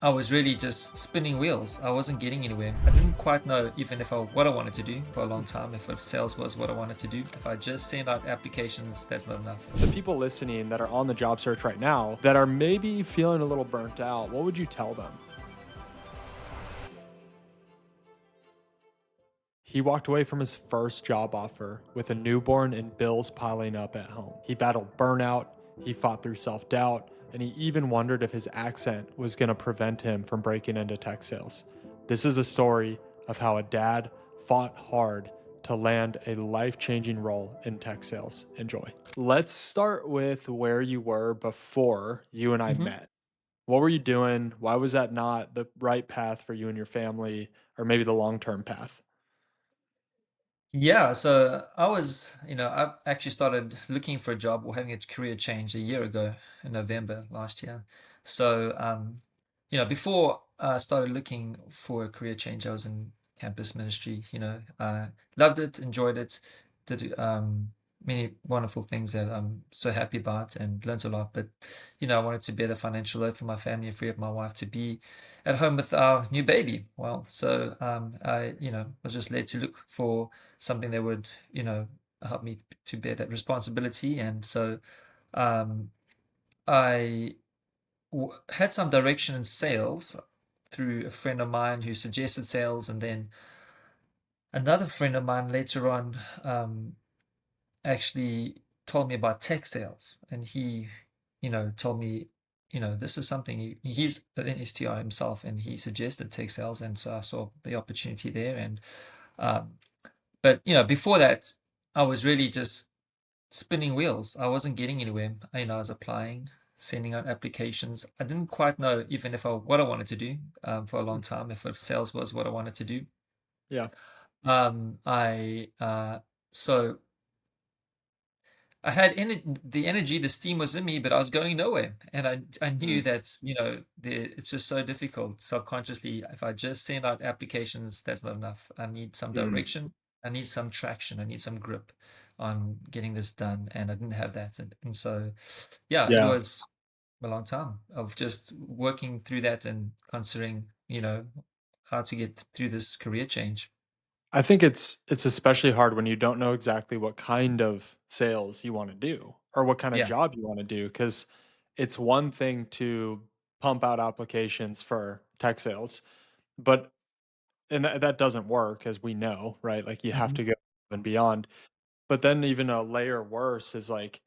I was really just spinning wheels. I wasn't getting anywhere. I didn't quite know even if what I wanted to do for a long time, if sales was what I wanted to do. If I just send out applications, that's not enough. The people listening that are on the job search right now that are maybe feeling a little burnt out, what would you tell them? He walked away from his first job offer with a newborn and bills piling up at home. He battled burnout, he fought through self doubt, and he even wondered if his accent was going to prevent him from breaking into tech sales. This is a story of how a dad fought hard to land a life changing role in tech sales. Enjoy. Let's start with where you were before you and I Mhm. met. What were you doing? Why was that not the right path for you and your family, or maybe the long term path? Yeah, so I actually started looking for a job or having a career change a year ago in November last year. So, before I started looking for a career change, I was in campus ministry. Loved it, enjoyed it, did many wonderful things that I'm so happy about and learned a lot. But, I wanted to bear the financial load for my family and free up my wife to be at home with our new baby. Well, so I was just led to look for something that would, help me to bear that responsibility. And so um, I had some direction in sales through a friend of mine who suggested sales, and then another friend of mine later on actually told me about tech sales, and he, told me. This is something he's an STR himself, and he suggested tech sales, and so I saw the opportunity there. And um, but before that, I was really just spinning wheels. I wasn't getting anywhere. I was applying, sending out applications. I didn't quite know even if what I wanted to do for a long time, if sales was what I wanted to do. Yeah. I so I had the energy, the steam was in me, but I was going nowhere, and I knew Mm, that it's just so difficult subconsciously. If I just send out applications, that's not enough. I need some mm. direction. I need some traction. I need some grip on getting this done, and I didn't have that. And so, yeah, it Yeah. was a long time of just working through that and considering, how to get through this career change. I think it's especially hard when you don't know exactly what kind of sales you wanna do or what kinda Yeah. job you wanna do, because it's one thing to pump out applications for tech sales, but and that doesn't work, as we know, right? Like, you have Hmm. to go and beyond. But then even a layer worse is like,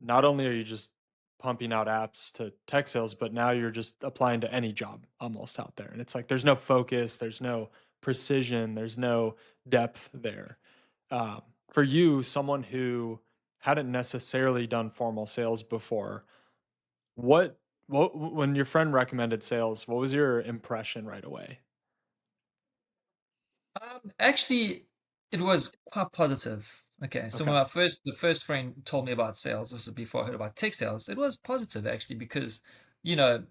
not only are you just pumping out apps to tech sales, but now you're just applying to any job almost out there. And it's like there's no focus, there's no precision, there's no depth there. For you, someone who hadn't necessarily done formal sales before, what when your friend recommended sales, what was your impression right away? Actually, it was quite positive. Okay, so Okay. when the first friend told me about sales, this is before I heard about tech sales. It was positive actually because, I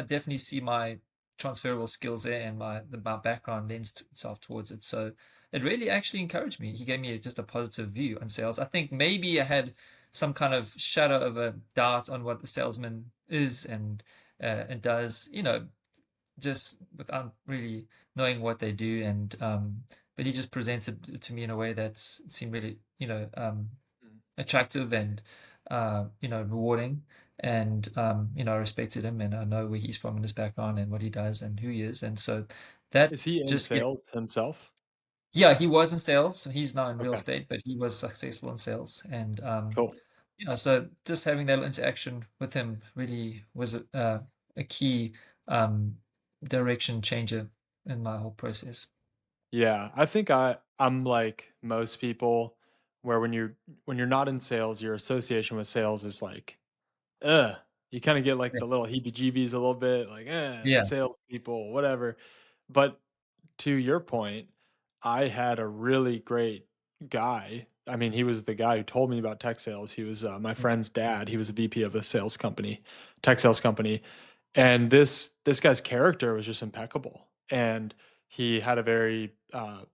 definitely see my transferable skills there, and my background lends itself towards it. So it really actually encouraged me. He gave me just a positive view on sales. I think maybe I had some kind of shadow of a doubt on what a salesman is and does. Just without really knowing what they do. And but he just presented it to me in a way that seemed really Mm. attractive and rewarding. And I respected him, and I know where he's from and his background and what he does and who he is. And so that Is he in just sales himself? yeah, he was in sales. He's now in real Okay, estate, but he was successful in sales. And cool. so just having that interaction with him really was a key um, direction changer in my whole process. Yeah, I think I'm like most people where when you're not in sales, your association with sales is like, ugh. You kind of get like Yeah. the little heebie-jeebies a little bit, like, Yeah. salespeople, whatever. But to your point, I had a really great guy. I mean, he was the guy who told me about tech sales. He was my Mm. friend's dad. He was a VP of a sales company, tech sales company, and this guy's character was just impeccable. And he had a very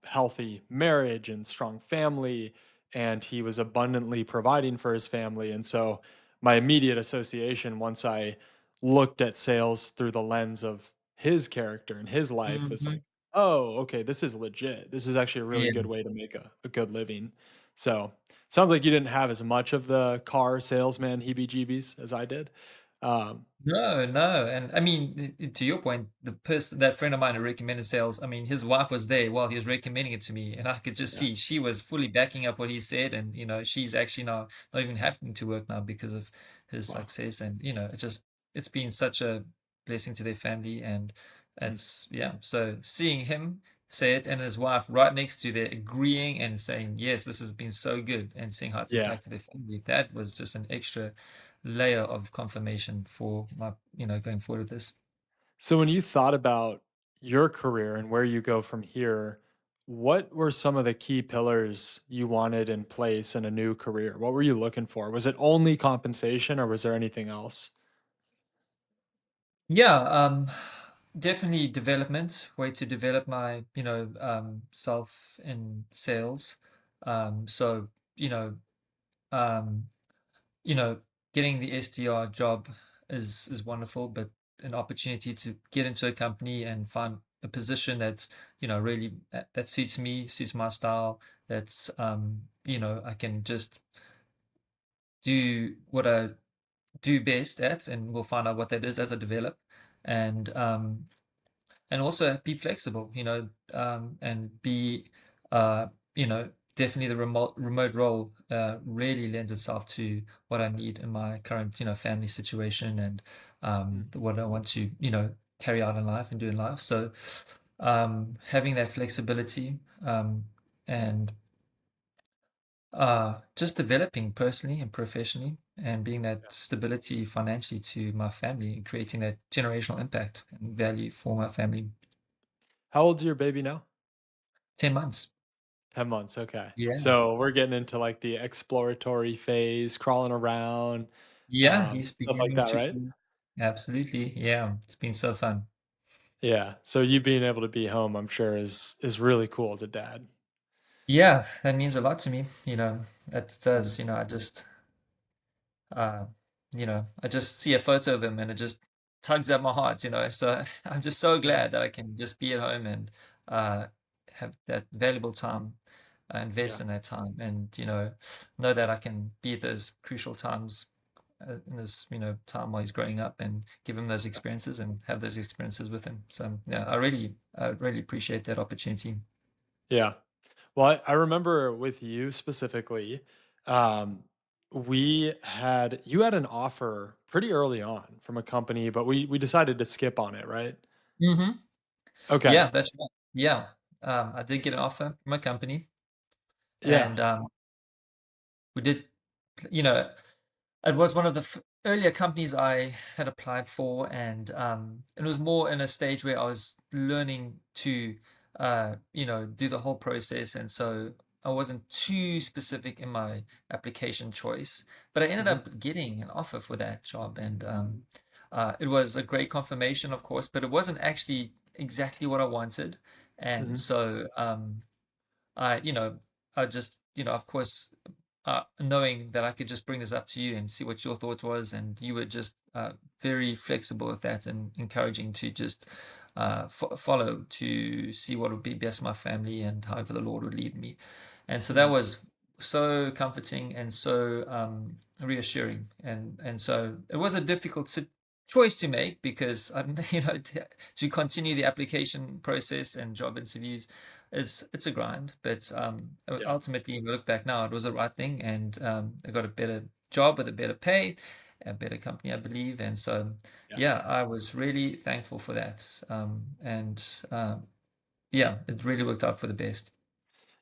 healthy marriage and strong family, and he was abundantly providing for his family. And so, my immediate association, once I looked at sales through the lens of his character and his life was Hmm. like, "Oh, okay, this is legit. This is actually a really Yeah. good way to make a good living." So, sounds like you didn't have as much of the car salesman heebie-jeebies as I did. Um, No, no, and I mean, to your point, the person, that friend of mine who recommended sales, I mean, his wife was there while he was recommending it to me, and I could just yeah. see she was fully backing up what he said, and she's actually now not even having to work now because of his Wow. success, and it's been such a blessing to their family, and Mhm. it's yeah. So seeing him say it and his wife right next to there agreeing and saying yes, this has been so good, and seeing how it's Yeah. impacted their family, that was just an extra layer of confirmation for my, going forward with this. So when you thought about your career and where you go from here, what were some of the key pillars you wanted in place in a new career? What were you looking for? Was it only compensation or was there anything else? Yeah, definitely development, way to develop my, self in sales. So, you know, um, you know, getting the SDR job is wonderful, but an opportunity to get into a company and find a position that's, really that suits me, suits my style, that's I can just do what I do best at, and we'll find out what that is as I develop, and also be flexible, and be, uh, definitely the remote role really lends itself to what I need in my current, family situation, and Mm. what I want to, carry out in life and do in life. So having that flexibility, and just developing personally and professionally, and being that Yeah. stability financially to my family, and creating that generational impact and value for my family. How old's your baby now? 10 months. 10 months. Okay. Yeah. So we're getting into like the exploratory phase, crawling around, Yeah, he's stuff like beginning that, to. right? Absolutely. Yeah. It's been so fun. Yeah. So you being able to be home, I'm sure is really cool as a dad. Yeah, that means a lot to me. That Mhm. does, uh, I just see a photo of him and it just tugs at my heart. So I'm just so Yeah. glad that I can just be at home and uh, have that valuable time, invest Yeah. in that time, and, know that I can be at those crucial times in this, time while he's growing up, and give him those experiences and have those experiences with him. So yeah, I really appreciate that opportunity. Yeah. Well, I remember with you specifically, um, you had an offer pretty early on from a company, but we decided to skip on it, right? Hmm. Okay. Yeah, that's right. Yeah. I did S- get an offer from a company, Yeah. and we did, you know, it was one of the earlier companies I had applied for, and it was more in a stage where I was learning to, do the whole process, and so I wasn't too specific in my application choice. But I ended Hmm. up getting an offer for that job, and it was a great confirmation, of course, but it wasn't actually exactly what I wanted, and Hmm. so I, I just, of course, knowing that I could just bring this up to you and see what your thought was, and you were just very flexible with that and encouraging to just follow to see what would be best for my family and however the Lord would lead me. And so that Hmm. was so comforting and so reassuring. And so it was a difficult choice to make, because to continue the application process and job interviews, it's a grind, but Yeah. ultimately, when we look back now, it was the right thing, and I got a better job with a better pay, a better company, I believe, and so Yeah. yeah, I was really thankful for that, and yeah, it really worked out for the best.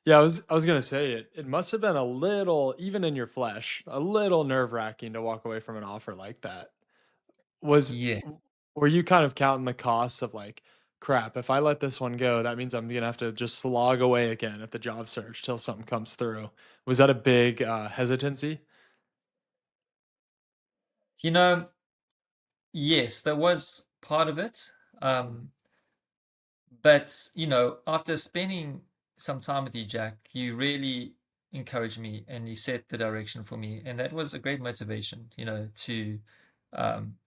Yeah, I was gonna say it must have been a little, even in your flesh, a little nerve-wracking to walk away from an offer like that. Was Yes. were you kind of counting the costs of like, crap, if I let this one go, that means I'm gonna have to just slog away again at the job search till something comes through. Was that a big hesitancy? You know, yes, that was part of it. Mhm. But, after spending some time with you, Jack, you really encouraged me and you set the direction for me. And that was a great motivation, um,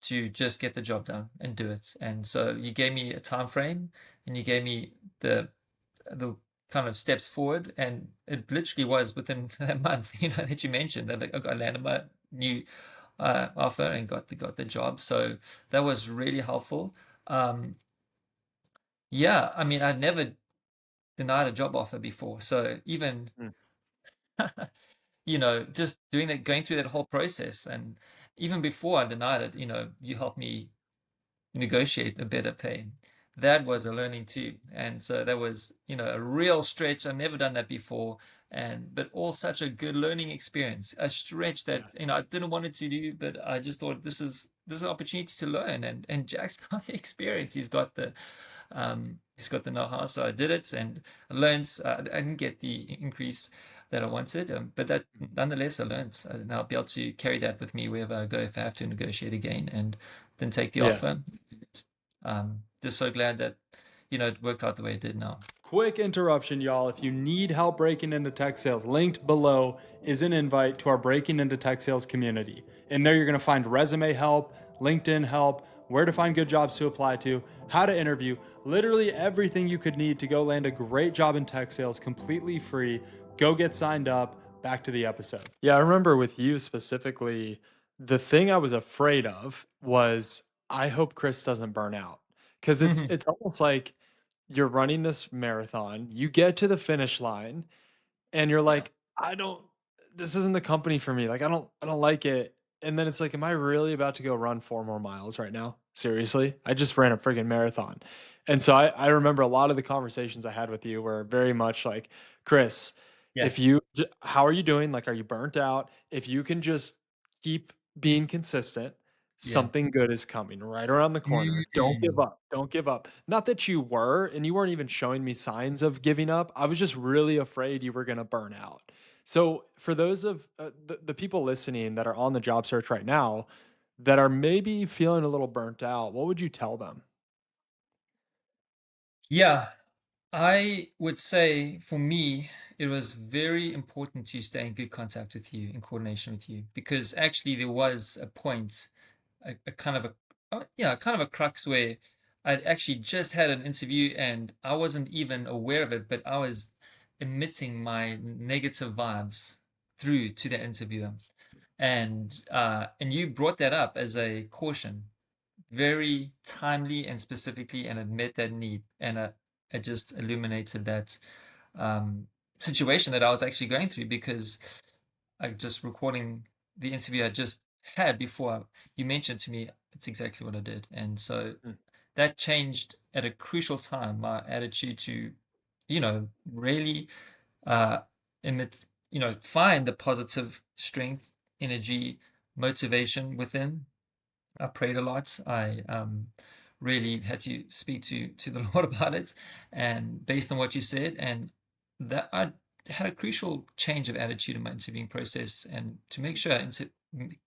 to just get the job done and do it. And so you gave me a time frame, and you gave me the kind of steps forward, and it literally was within a month, that you mentioned that, like, I landed my new offer and got the job. So that was really helpful. Um, yeah, I mean, I'd never denied a job offer before. So even, Mm. just doing that, going through that whole process, and even before I denied it, you helped me negotiate a better pay. That was a learning too. And so that was, a real stretch. I've never done that before. But all such a good learning experience. A stretch that, Yeah. I didn't want it to do, but I just thought this is an opportunity to learn. And Jack's got the experience. He's got the know-how. So I did it and I learned. I didn't get the increase that I wanted, but that nonetheless I learned. And I'll be able to carry that with me wherever I go if I have to negotiate again. And then take the Yeah. offer. Just so glad that it worked out the way it did now. Quick interruption, y'all. If you need help breaking into tech sales, linked below is an invite to our Breaking into Tech Sales community. In there, you're going to find resume help, LinkedIn help, where to find good jobs to apply to, how to interview, literally everything you could need to go land a great job in tech sales completely free. Go get signed up. Back to the episode. Yeah, I remember with you specifically, the thing I was afraid of was I hope Chris doesn't burn out. Because it's almost like you're running this marathon, you get to the finish line and you're like, I don't this isn't the company for me. Like I don't like it. And then it's like, am I really about to go run 4 more miles right now? Seriously? I just ran a friggin' marathon. And so I remember a lot of the conversations I had with you were very much like, Chris, Yeah. if you how are you doing? Like, are you burnt out? If you can just keep being consistent, Yeah. something good is coming right around the corner. Don't give Mm. up. Don't give up. Not that you were, and you weren't even showing me signs of giving up. I was just really afraid you were going to burn out. So, for those of the people listening that are on the job search right now that are maybe feeling a little burnt out, what would you tell them? Yeah. I would say for me, it was very important to stay in good contact with you, in coordination with you, because actually there was a point, a kind of kind of a crux where I'd actually just had an interview and I wasn't even aware of it, but I was emitting my negative vibes through to the interviewer. And you brought that up as a caution, very timely and specifically, and admit that need. And it just illuminated that um, situation that I was actually going through, because I just recording the interview I just had before you mentioned to me, it's exactly what I did. And so Mm. that changed at a crucial time my attitude to, really uh, emit, find the positive strength, energy, motivation within. I prayed a lot. I really had to speak to the Lord about it, and based on what you said, and that I had a crucial change of attitude in my interviewing process, and to make sure I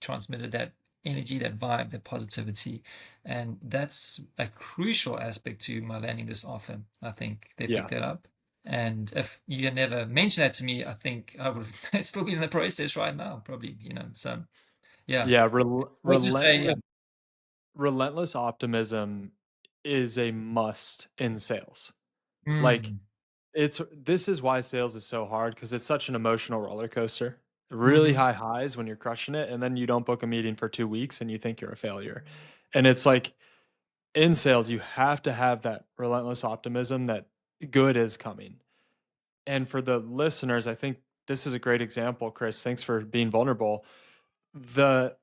transmitted that energy, that vibe, that positivity, and that's a crucial aspect to my landing this offer. I think they Yeah. picked that up. And if you had never mentioned that to me, I think I would have still be in the process right now, probably, So, yeah, Yeah, I would just say, yeah. relentless optimism is a must in sales. Like, Mm. this is why sales is so hard because it's such an emotional roller coaster. Really Mhm. high highs when you're crushing it, and then you don't book a meeting for 2 weeks and you think you're a failure. And it's like in sales, you have to have that relentless optimism that good is coming. And for the listeners, I think this is a great example, Chris. Thanks for being vulnerable. The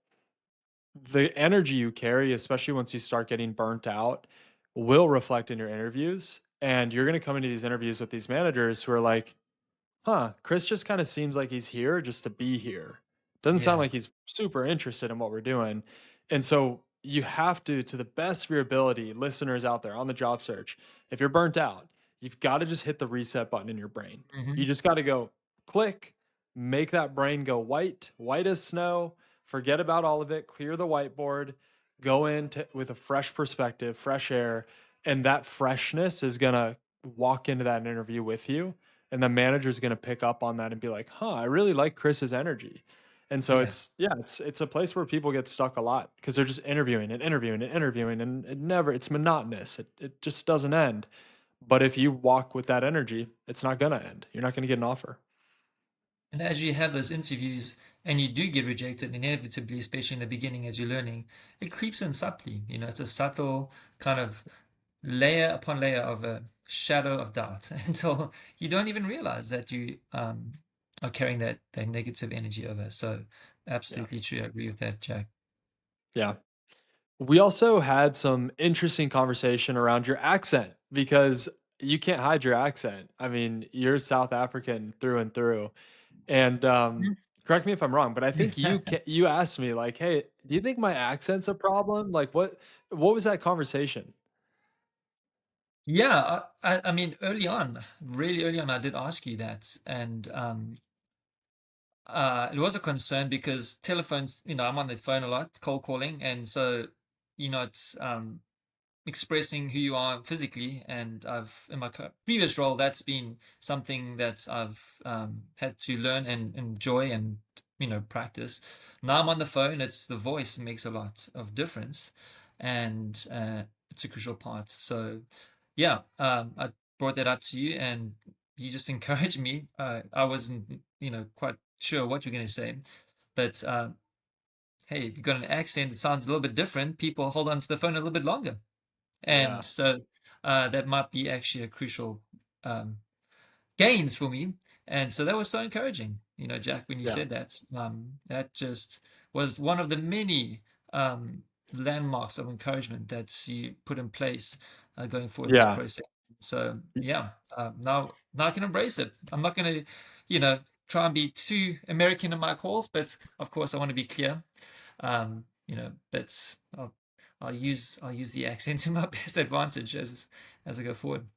the energy you carry, especially once you start getting burnt out, will reflect in your interviews. And you're going to come into these interviews with these managers who are like, huh, Chris just kind of seems like he's here just to be here. Doesn't sound Yeah. like he's super interested in what we're doing. And so you have to the best of your ability, listeners out there on the job search, if you're burnt out, you've got to just hit the reset button in your brain. You Mhm. just got to go click, make that brain go white, white as snow, forget about all of it, clear the whiteboard, go in with a fresh perspective, fresh air, and that freshness is going to walk into that interview with you, and the manager's going to pick up on that and be like, huh, I really like Chris's energy. And so Yeah. it's yeah, it's a place where people get stuck a lot because they're just interviewing and interviewing and interviewing, and it's monotonous. It just doesn't end. But if you walk with that energy, it's not gonna end. You're not gonna get an offer. And as you have those interviews and you do get rejected, inevitably, especially in the beginning as you're learning, it creeps in subtly. It's a subtle kind of layer upon layer of a shadow of doubt until you don't even realize that you are carrying that negative energy over. So, Yeah. absolutely true. I agree with that, Jack. Yeah. We also had some interesting conversation around your accent because you can't hide your accent. I mean, you're South African through and through. And correct me if I'm wrong, but I think you asked me like, "Hey, do you think my accent's a problem?" Like what was that conversation? Yeah, I mean, early on, really early on, I did ask you that, and it was a concern because telephones, I'm on the phone a lot, cold calling, and so it's expressing who you are physically. And I've, in my previous role, that's been something that I've had to learn and enjoy and practice. Now I'm on the phone, it's the voice makes a lot of difference, and it's a crucial part. So yeah, I brought that up to you, and you just encouraged me. I wasn't, quite sure what you're going to say, but hey, if you've got an accent that sounds a little bit different, people hold on to the phone a little bit longer, and Yeah. so that might be actually a crucial um, gains for me. And so that was so encouraging, Jack, when you Yeah. said that. That just was one of the many landmarks of encouragement that you put in place going forward this Yeah. process. So yeah, now I can embrace it. I'm not going to, you know, try and be too American in my calls, but of course I want to be clear. But I'll use the accent to my best advantage as I go forward.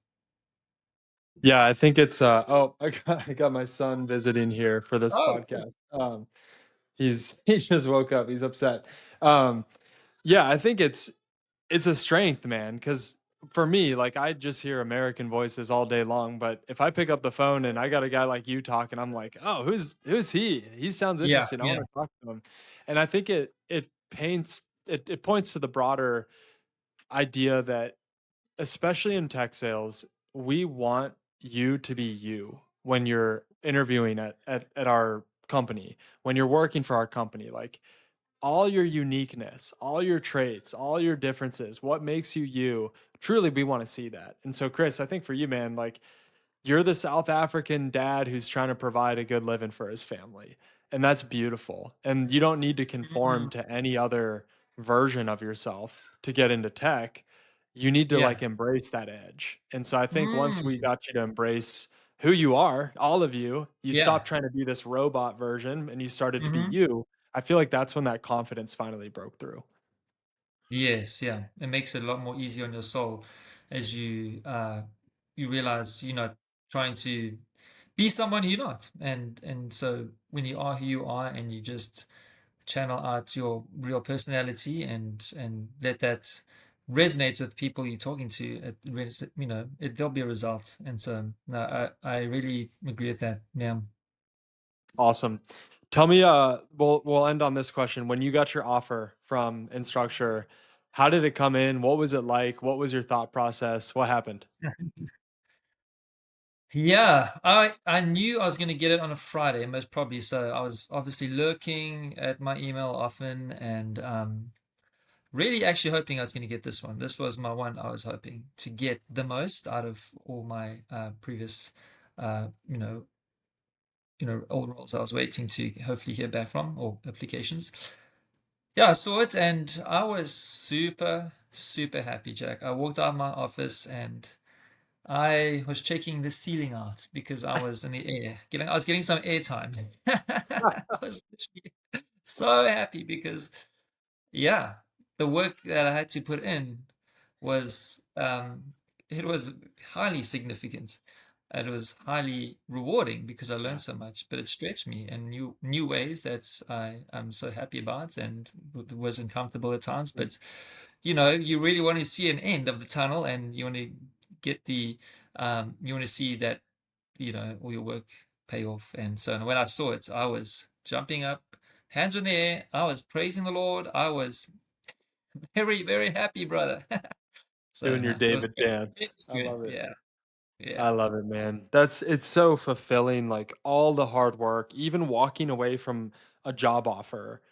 Yeah, I think it's oh, I got my son visiting here for this Oh, cool. podcast. He just woke up. He's upset. Um yeah, I think it's a strength, man, because for me, like, I just hear American voices all day long, but if I pick up the phone and I got a guy like you talking, I'm like, "Oh, who's he? He sounds Yeah, interesting. I yeah. wanna talk to him." And I think it points to the broader idea that, especially in tech sales, we want you to be you when you're interviewing at our company, when you're working for our company, like, all your uniqueness, all your traits, all your differences, what makes you you, truly we want to see that. And so Chris, I think for you, man, like you're the South African dad who's trying to provide a good living for his family. And that's beautiful. And you don't need to conform Mm, to any other version of yourself to get into tech. You need to yeah. like embrace that edge. And so I think once we Mm, got you to embrace who you are, all of you, you yeah. stopped trying to be this robot version and you started to be Hmm. you. I feel like that's when that confidence finally broke through. Yes, yeah. It makes it a lot more easy on your soul as you realize you're not trying to be someone who you're not. And so when you are who you are and you just channel out your real personality and let that resonate with people you're talking to, there'll be a result. And so no, I really agree with that. Yeah. Awesome. Tell me, we'll end on this question. When you got your offer from Instructure, how did it come in? What was it like? What was your thought process? What happened? Yeah, I knew I was going to get it on a Friday, most probably. So I was obviously looking at my email often, and really actually hoping I was going to get this one. This was my one I was hoping to get the most out of all my previous, uh, you know, old roles I was waiting to hopefully hear back from, or applications. Yeah, I saw it and I was super, super happy, Jack. I walked out of my office and I was checking the ceiling out because I was in the air. I was getting some airtime. I was literally so happy because, yeah, the work that I had to put in was it was highly significant. It was highly rewarding because I Yeah. learned so much, but it stretched me in new ways that I'm so happy about, and was uncomfortable at times. Mm. But you really want to see an end of the tunnel, and you want to get you want to see that all your work pay off. And so when I saw it, I was jumping up, hands in the air. I was praising the Lord. I was very, very happy, brother. So Doing your no, it was David good. It dance. was I good. love it. Yeah, I yeah. love it, man. It's so fulfilling, like all the hard work, even walking away from a job offer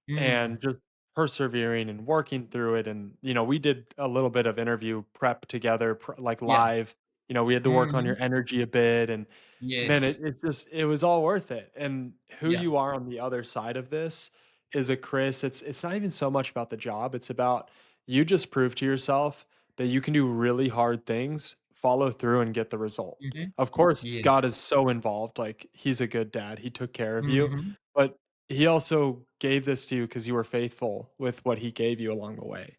and Mm, just persevering and working through it. And, we did a little bit of interview prep together, like yeah. live. We had to work on Mhm. your energy a bit. And man, Yes. it was all worth it. And who Yeah. you are on the other side of this is a Chris. It's not even so much about the job. It's about you just prove to yourself that you can do really hard things, follow through and get the result. Mhm. Of course, Yes. God is so involved. Like he's a good dad. He took care of you, Mhm. but he also gave this to you because you were faithful with what he gave you along the way.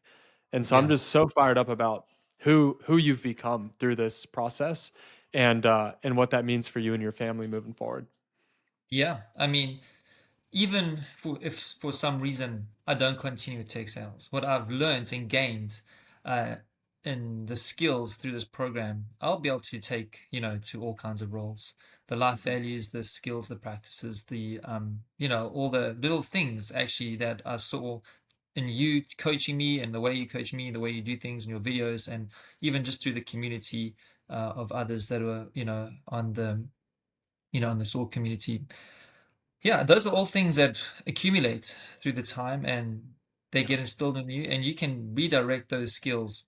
And so I'm Yeah. just so fired up about who you've become through this process and what that means for you and your family moving forward. Yeah. I mean, even for if for some reason I don't continue with tech sales, what I've learned and gained uh, in the skills through this program, I'll be able to take, to all kinds of roles. The life Mhm. values, the skills, the practices, the all the little things actually that I saw in you coaching me and the way you coach me, the way you do things in your videos, and even just through the community of others that were, on the Soul community. Yeah, those are all things that accumulate through the time and they Yeah. get instilled in you, and you can redirect those skills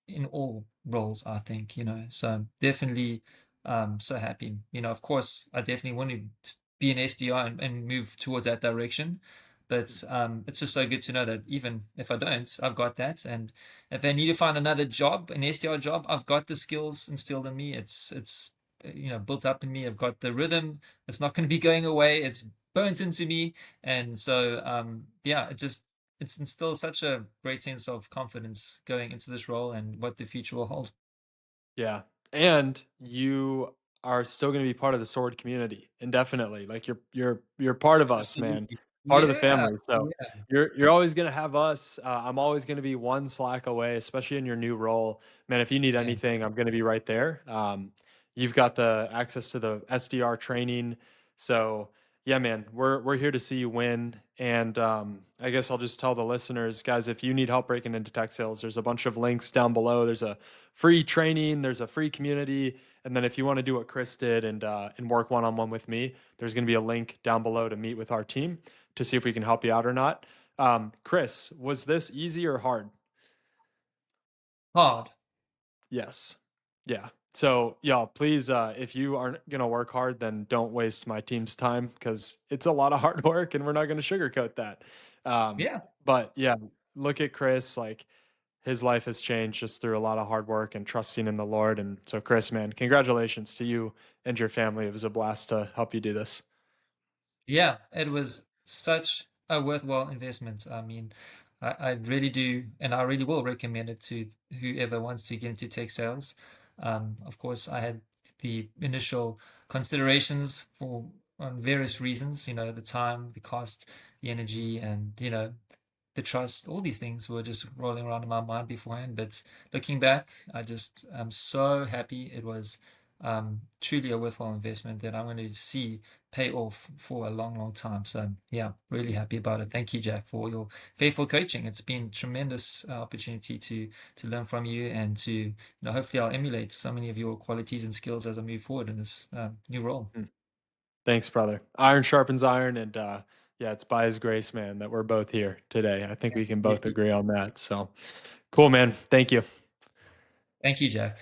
in all roles, I think, So definitely so happy. Of course, I definitely want to be an SDR and move towards that direction. But it's just so good to know that even if I don't, I've got that. And if I need to find another job, an SDR job, I've got the skills instilled in me. It's built up in me. I've got the rhythm. It's not going to be going away. It's burnt into me. And so yeah, it's instilled such a great sense of confidence going into this role and what the future will hold. Yeah. And you are still going to be part of the sword community indefinitely. Like you're part of us, man. Absolutely. Part of the Yeah. family. So Yeah. you're always going to have us. I'm always going to be one Slack away, especially in your new role. Man, if you need Yeah. anything, I'm going to be right there. You've got the access to the SDR training. So yeah, man, we're here to see you win. And I guess I'll just tell the listeners, guys, if you need help breaking into tech sales, there's a bunch of links down below. There's a free training, there's a free community, and then if you want to do what Chris did and work one on one with me, there's going to be a link down below to meet with our team to see if we can help you out or not. Chris, was this easy or hard? Hard. Yes. Yeah. So, y'all, please, if you aren't going to work hard, then don't waste my team's time because it's a lot of hard work and we're not going to sugarcoat that. Um, Yeah. but yeah, look at Chris. Like, his life has changed just through a lot of hard work and trusting in the Lord. And so, Chris, man, congratulations to you and your family. It was a blast to help you do this. Yeah. It was such a worthwhile investment. I mean, I really do, and I really will recommend it to whoever wants to get into tech sales. Of course, I had the initial considerations for on various reasons, the time, the cost, the energy, and the trust, all these things were just rolling around in my mind beforehand. But looking back, I'm so happy it was truly a worthwhile investment that I'm going to see pay off for a long, long time. So yeah, really happy about it. Thank you, Jack, for your faithful coaching. It's been tremendous opportunity to learn from you and to hopefully I'll emulate so many of your qualities and skills as I move forward in this new role. Mm. Thanks, brother. Iron sharpens iron. And yeah, it's by his grace, man, that we're both here today. I think we can both Absolutely. agree on that. So cool, man. Thank you. Thank you, Jack.